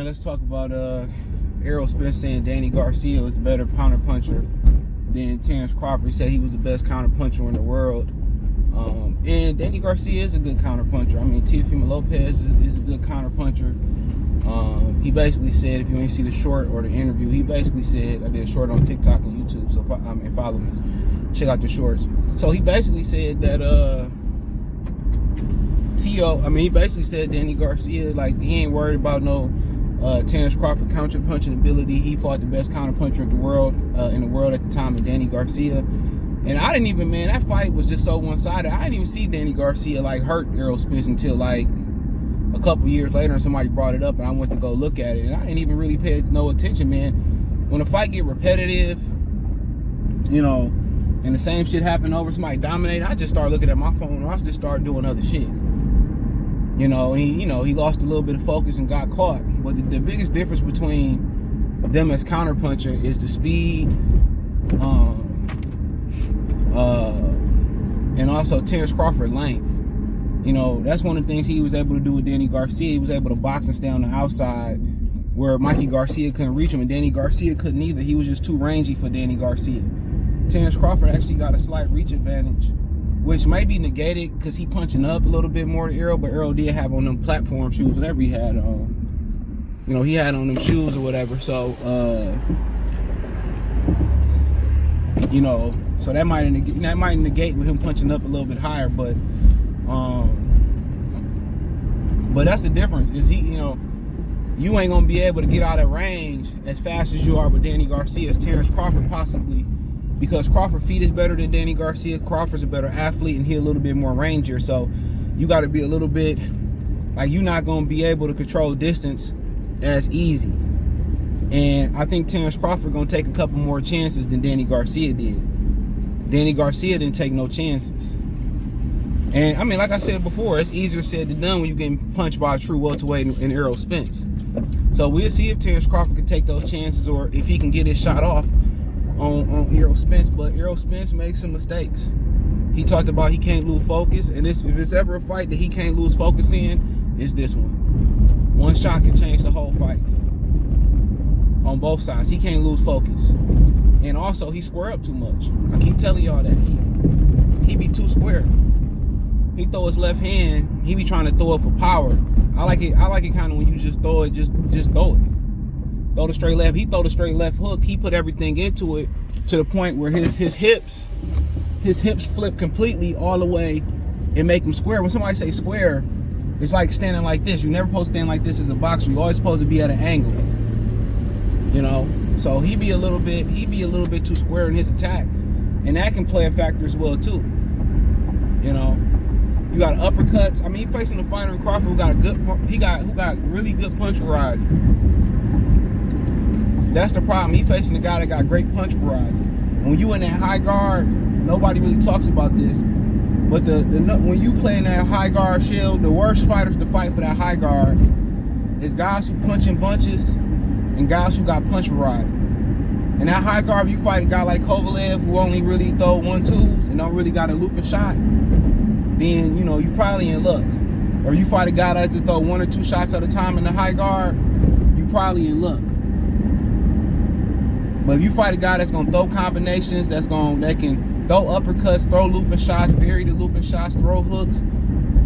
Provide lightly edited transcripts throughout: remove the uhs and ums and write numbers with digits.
let's talk about Errol Spence saying Danny Garcia was a better counter puncher than Terence Crawford. He said he was the best counter puncher in the world. And Danny Garcia is a good counter puncher. I mean, Teofimo Lopez is a good counter puncher. He basically said, if you ain't see the short or the interview, he basically said, I did a short on TikTok and YouTube, so follow me, check out the shorts. So he basically said that he basically said Danny Garcia, like, he ain't worried about no Terence Crawford counter punching ability. He fought the best counter puncher in the world at the time, in Danny Garcia. And I didn't even, man, that fight was just so one-sided. I didn't even see Danny Garcia like hurt Errol Spence until like a couple years later, and somebody brought it up, and I went to go look at it, and I didn't even really pay no attention, man. When a fight get repetitive, you know, and the same shit happen over, somebody dominating, I just start looking at my phone, or I just start doing other shit. You know, he lost a little bit of focus and got caught. But the biggest difference between them as counterpuncher is the speed, and also Terence Crawford length. You know, that's one of the things he was able to do with Danny Garcia. He was able to box and stay on the outside where Mikey Garcia couldn't reach him, and Danny Garcia couldn't either. He was just too rangy for Danny Garcia. Terence Crawford actually got a slight reach advantage, which might be negated because he punching up a little bit more to Errol, but Errol did have on them platform shoes, whatever he had on. You know, he had on them shoes or whatever, so, you know, so that might negate with him punching up a little bit higher, but that's the difference, is you ain't gonna be able to get out of range as fast as you are with Danny Garcia, as Terence Crawford possibly, because Crawford's feet is better than Danny Garcia. Crawford's a better athlete, and he a little bit more rangier, so you got to be a little bit, like, you're not gonna be able to control distance as easy. And I think Terence Crawford gonna take a couple more chances than Danny Garcia did. Danny Garcia didn't take no chances. And I mean, like I said before, it's easier said than done when you're getting punched by a true welterweight in Errol Spence. So we'll see if Terence Crawford can take those chances, or if he can get his shot off on Errol Spence. But Errol Spence makes some mistakes. He talked about he can't lose focus, and if it's ever a fight that he can't lose focus in, it's this one. One shot can change the whole fight. On both sides, he can't lose focus. And also, he square up too much. I keep telling y'all that. He be too square. He throw his left hand, he be trying to throw it for power. I like it kind of when you just throw it, just throw it. Throw the straight left. He throw the straight left hook. He put everything into it to the point where his hips flip completely all the way and make him square. When somebody say square, it's like standing like this. You never supposed to stand like this as a boxer. You always supposed to be at an angle. You know, so he be a little bit too square in his attack, and that can play a factor as well too. You know, you got uppercuts. I mean, he facing a fighter in Crawford who got really good punch variety. That's the problem. He facing a guy that got great punch variety. And when you in that high guard, nobody really talks about this, but when you play in that high guard shield, the worst fighters to fight for that high guard is guys who punch in bunches and guys who got punch variety. And that high guard, you fight a guy like Kovalev who only really throw 1-2s and don't really got a looping shot, then, you know, you probably in luck. Or you fight a guy that has to throw 1 or 2 shots at a time in the high guard, you probably in luck. But if you fight a guy that's gonna throw combinations, that can throw uppercuts, throw looping shots, vary the looping shots, throw hooks,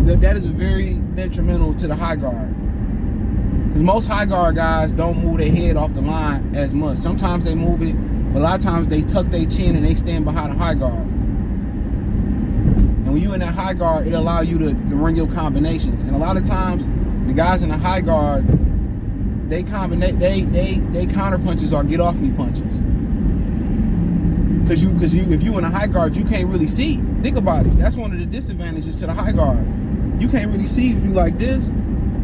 that is very detrimental to the high guard. Because most high guard guys don't move their head off the line as much. Sometimes they move it, but a lot of times they tuck their chin and they stand behind the high guard. And when you in that high guard, it allows you to run your combinations. And a lot of times, the guys in the high guard, they counter punches or get off me punches. Because if you in a high guard, you can't really see. Think about it. That's one of the disadvantages to the high guard. You can't really see if you like this.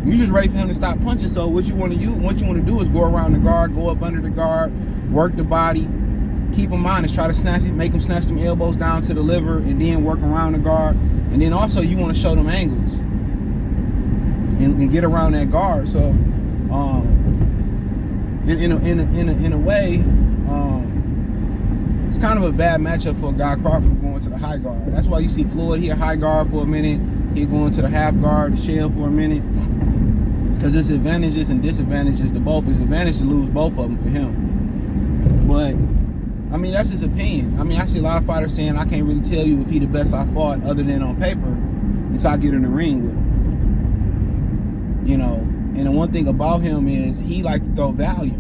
You just ready for him to stop punching. So what you want to do is go around the guard, go up under the guard, work the body, keep him honest, try to snatch it, make him snatch them elbows down to the liver, and then work around the guard. And then also you want to show them angles and get around that guard. So in a way, it's kind of a bad matchup for a guy Crawford going to the high guard. That's why you see Floyd, he a high guard for a minute, he going to the half guard, the shell for a minute. Because it's advantages and disadvantages to both. It's advantage to lose both of them for him. But, I mean, that's his opinion. I mean, I see a lot of fighters saying, I can't really tell you if he the best I fought other than on paper until I get in the ring with him. You know, and the one thing about him is he like to throw value.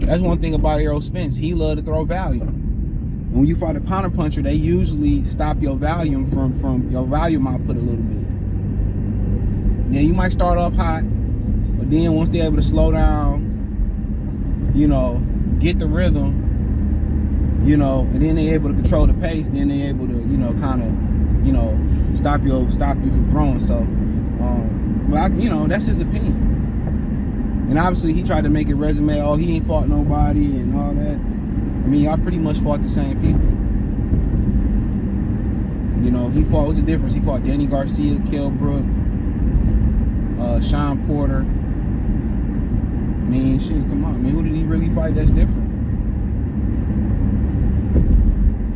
That's one thing about Errol Spence. He love to throw value. When you fight a counterpuncher, they usually stop your volume from your volume output a little bit. Yeah, you might start off hot, but then once they're able to slow down, you know, get the rhythm, you know, and then they're able to control the pace, then they're able to, you know, kind of, you know, stop you from throwing. So, but you know, that's his opinion. And obviously he tried to make it resume, oh, he ain't fought nobody and all that. I mean, y'all pretty much fought the same people. You know, he fought, what's the difference? He fought Danny Garcia, Kell Brook, Sean Porter. I mean, shit, come on. I mean, who did he really fight that's different?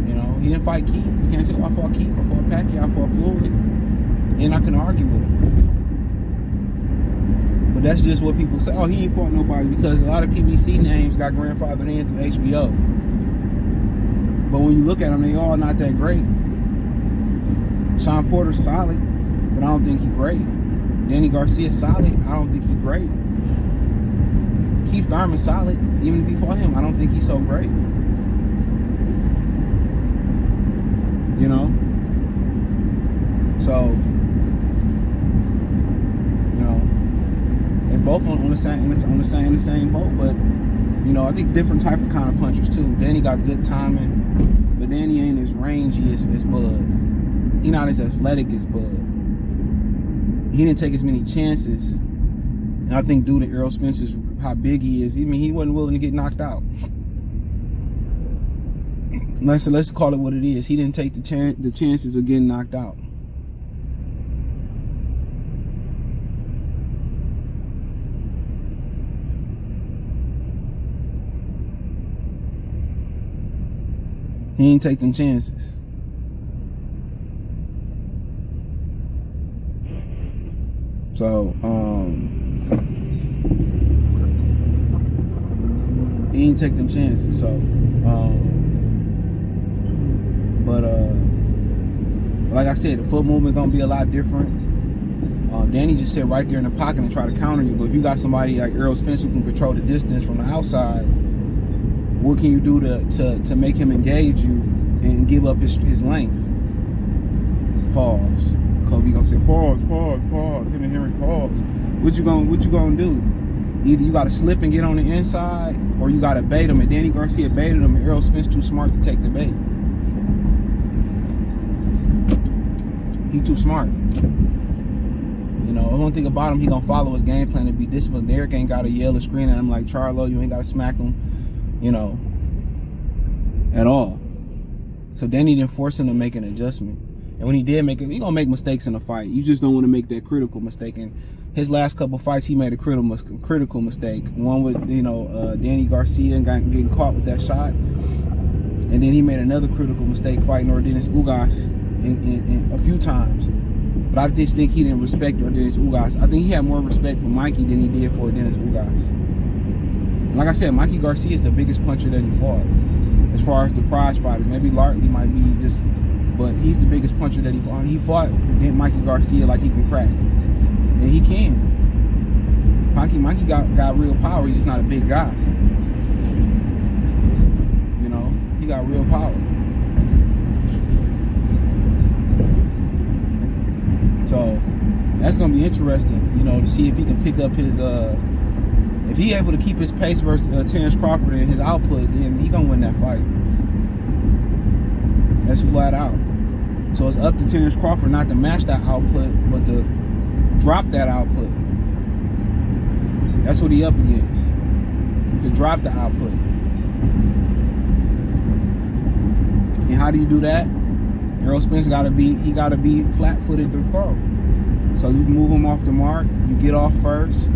You know, he didn't fight Keith. You can't say, oh, I fought Keith, I fought Pacquiao, I fought Floyd. And I can argue with him. But that's just what people say. Oh, he ain't fought nobody, because a lot of PBC names got grandfathered in through HBO. But when you look at them, they all not that great. Sean Porter's solid, but I don't think he's great. Danny Garcia's solid. I don't think he's great. Keith Thurman's solid. Even if he fought him, I don't think he's so great. You know? So, you know, they both on the same boat, but you know, I think different type of kind of punchers too. Danny got good timing, but Danny ain't as rangy as Bud. He not as athletic as Bud. He didn't take as many chances. And I think due to Errol Spence's how big he is, I mean, he wasn't willing to get knocked out. Let's call it what it is. He didn't take the chances of getting knocked out. He didn't take them chances. So, he didn't take them chances. So, like I said, the foot movement gonna be a lot different. Danny just sit right there in the pocket and try to counter you. But if you got somebody like Errol Spence who can control the distance from the outside, what can you do to make him engage you and give up his length? Pause. Kobe gonna say pause. Him and Henry pause. What you gonna do? Either you gotta slip and get on the inside, or you gotta bait him. And Danny Garcia baited him, and Errol Spence too smart to take the bait. He too smart. You know, the one thing about him, he gonna follow his game plan and be disciplined. Derek ain't gotta yell and scream at him like Charlo. You ain't gotta smack him, you know, at all. So Danny didn't force him to make an adjustment. And when he did make it, he gonna make mistakes in a fight. You just don't want to make that critical mistake. And his last couple fights, he made a critical mistake. One with, you know, Danny Garcia and getting caught with that shot. And then he made another critical mistake fighting Ordenis Ugas in a few times. But I just think he didn't respect Ordenis Ugas. I think he had more respect for Mikey than he did for Ordenis Ugas. Like I said, Mikey Garcia is the biggest puncher that he fought. As far as the prize fighters, maybe Lartley might be just, but he's the biggest puncher that he fought. He fought Mikey Garcia like he can crack. And he can. Mikey got real power, he's just not a big guy. You know, he got real power. So that's gonna be interesting, you know, to see if he can pick up his if he able to keep his pace versus Terence Crawford and his output, then he gonna win that fight. That's flat out. So it's up to Terence Crawford not to match that output, but to drop that output. That's what he up against. To drop the output. And how do you do that? Errol Spence gotta be flat-footed to throw. So you move him off the mark, you get off first.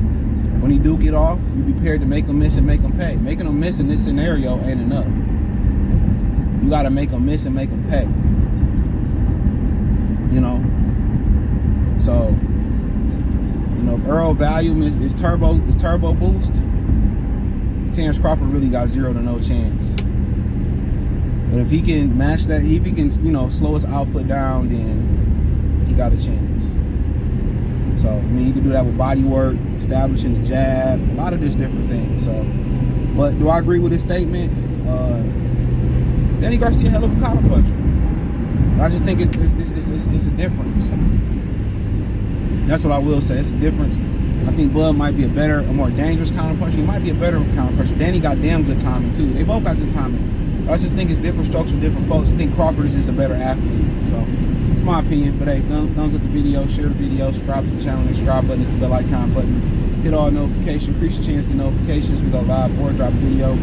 When he do get off, you be prepared to make him miss and make him pay. Making him miss in this scenario ain't enough. You gotta make him miss and make him pay. You know? So You know, if Errol volume is turbo boost, Terence Crawford really got 0 to no chance. But if he can match that, if he can, you know, slow his output down, then he got a chance. So, I mean, you can do that with body work, establishing the jab, a lot of just different things. So, but do I agree with his statement? Danny Garcia, hell of a counter puncher. I just think it's a difference. That's what I will say. It's a difference. I think Bud might be a more dangerous counter puncher. He might be a better counter puncher. Danny got damn good timing too. They both got good timing. But I just think it's different strokes for different folks. I think Crawford is just a better athlete. So it's my opinion. But hey, thumbs up the video, share the video, subscribe to the channel. The subscribe button is the bell icon button. Hit all notifications, increase your chance to get notifications. We go live or drop a video.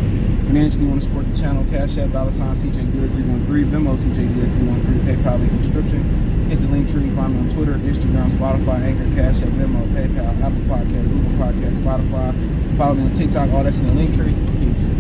Financially want to support the channel, Cash App, $CJ Good 313, Venmo CJ Good 313, PayPal link in the description. Hit the link tree, find me on Twitter, Instagram, Spotify, Anchor, Cash App, Venmo, PayPal, Apple Podcast, Google Podcast, Spotify. Follow me on TikTok, all that's in the link tree. Peace.